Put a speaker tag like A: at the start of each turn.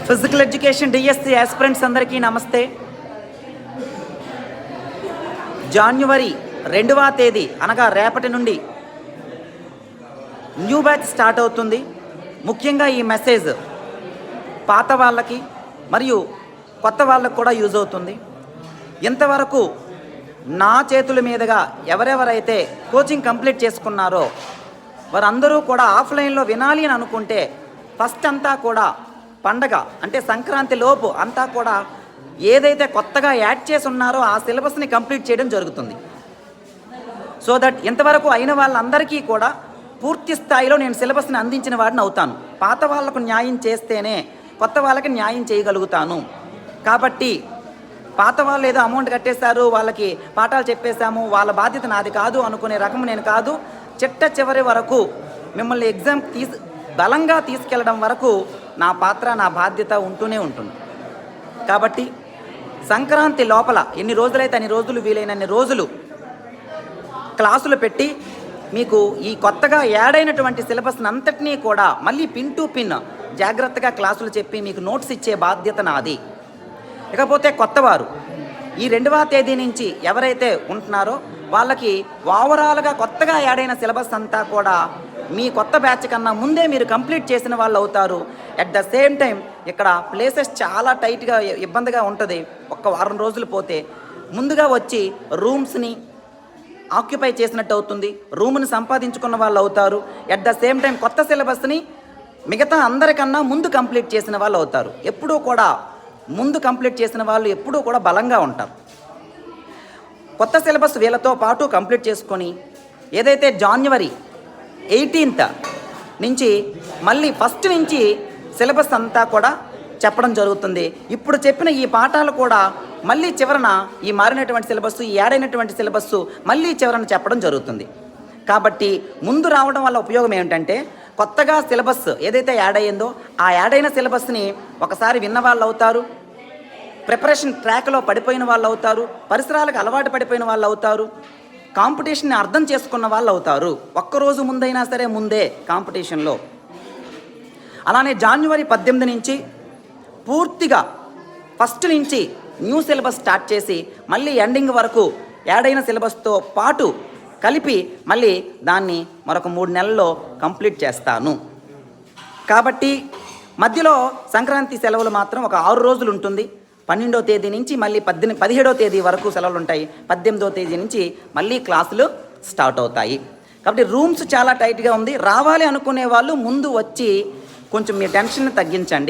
A: Physical education DSC aspirants అందరికీ నమస్తే. జనవరి 2వ తేదీ అనగా రేపటి నుండి న్యూ బ్యాచ్ స్టార్ట్ అవుతుంది. ముఖ్యంగా ఈ మెసేజ్ పాత వాళ్ళకి మరియు కొత్త వాళ్ళకు కూడా యూజ్ అవుతుంది. ఇంతవరకు నా చేతుల మీదుగా ఎవరెవరైతే కోచింగ్ కంప్లీట్ చేసుకున్నారో వారందరూ కూడా ఆఫ్లైన్లో వినాలి అని అనుకుంటే ఫస్ట్ అంతా కూడా పండగ అంటే సంక్రాంతి లోపు అంతా కూడా ఏదైతే కొత్తగా యాడ్ చేసి ఉన్నారో ఆ సిలబస్ని కంప్లీట్ చేయడం జరుగుతుంది. సో దట్ ఇంతవరకు అయిన వాళ్ళందరికీ కూడా పూర్తి స్థాయిలో నేను సిలబస్ని అందించిన వాడిని అవుతాను. పాత వాళ్లకు న్యాయం చేస్తేనే కొత్త వాళ్ళకి న్యాయం చేయగలుగుతాను. కాబట్టి పాత వాళ్ళు ఏదో అమౌంట్ కట్టేశారు, వాళ్ళకి పాఠాలు చెప్పేశాము, వాళ్ళ బాధ్యత నాది కాదు అనుకునే రకం నేను కాదు. చిట్ట చివరి వరకు మిమ్మల్ని ఎగ్జామ్ బలంగా తీసుకెళ్ళడం వరకు నా పాత్ర నా బాధ్యత ఉంటూనే ఉంటుంది. కాబట్టి సంక్రాంతి లోపల ఎన్ని రోజులైతే అన్ని రోజులు వీలైనన్ని రోజులు క్లాసులు పెట్టి మీకు ఈ కొత్తగా యాడ్ అయినటువంటి సిలబస్ని అంతటినీ కూడా మళ్ళీ పిన్ టు పిన్ జాగ్రత్తగా క్లాసులు చెప్పి మీకు నోట్స్ ఇచ్చే బాధ్యత నాది. ఇకపోతే కొత్తవారు ఈ 2వ తేదీ నుంచి ఎవరైతే ఉంటున్నారో వాళ్ళకి ఓవరాల్గా కొత్తగా యాడ్ అయిన సిలబస్ అంతా కూడా మీ కొత్త బ్యాచ్ కన్నా ముందే మీరు కంప్లీట్ చేసిన వాళ్ళు అవుతారు. అట్ ద సేమ్ టైం ఇక్కడ ప్లేసెస్ చాలా టైట్గా ఇబ్బందిగా ఉంటుంది. ఒక్క వారం రోజులు పోతే ముందుగా వచ్చి రూమ్స్ని ఆక్యుపై చేసినట్టు అవుతుంది, రూమ్ని సంపాదించుకున్న వాళ్ళు అవుతారు. అట్ ద సేమ్ టైం కొత్త సిలబస్ని మిగతా అందరికన్నా ముందు కంప్లీట్ చేసిన వాళ్ళు అవుతారు. ఎప్పుడూ కూడా ముందు కంప్లీట్ చేసిన వాళ్ళు ఎప్పుడూ కూడా బలంగా ఉంటారు. కొత్త సిలబస్ వీళ్ళతో పాటు కంప్లీట్ చేసుకొని ఏదైతే జనవరి 18th నుంచి మళ్ళీ ఫస్ట్ నుంచి సిలబస్ అంతా కూడా చెప్పడం జరుగుతుంది. ఇప్పుడు చెప్పిన ఈ పాఠాలు కూడా మళ్ళీ చివరన ఈ మారినటువంటి సిలబస్సు, ఈ యాడ్ అయినటువంటి సిలబస్సు మళ్ళీ చివరన చెప్పడం జరుగుతుంది. కాబట్టి ముందు రావడం వల్ల ఉపయోగం ఏమిటంటే కొత్తగా సిలబస్ ఏదైతే యాడ్ అయ్యిందో ఆ యాడ్ అయిన సిలబస్ని ఒకసారి విన్న వాళ్ళు అవుతారు, ప్రిపరేషన్ ట్రాక్లో పడిపోయిన వాళ్ళు అవుతారు, పరిసరాలకు అలవాటు పడిపోయిన వాళ్ళు అవుతారు, కాంపిటీషన్ని అర్థం చేసుకున్న వాళ్ళు అవుతారు. ఒక్కరోజు ముందైనా సరే ముందే కాంపిటీషన్లో. అలానే జనవరి 18 నుంచి పూర్తిగా ఫస్ట్ నుంచి న్యూ సిలబస్ స్టార్ట్ చేసి మళ్ళీ ఎండింగ్ వరకు యాడ్ అయిన సిలబస్తో పాటు కలిపి మళ్ళీ దాన్ని మరొక 3 నెలల్లో కంప్లీట్ చేస్తాను. కాబట్టి మధ్యలో సంక్రాంతి సెలవులు మాత్రం ఒక 6 రోజులు ఉంటుంది. 12వ తేదీ నుంచి మళ్ళీ 17వ తేదీ వరకు సెలవులు ఉంటాయి. 18వ తేదీ నుంచి మళ్ళీ క్లాసులు స్టార్ట్ అవుతాయి. కాబట్టి రూమ్స్ చాలా టైట్గా ఉంది. రావాలి అనుకునే వాళ్ళు ముందు వచ్చి కొంచెం మీ టెన్షన్ తగ్గించండి.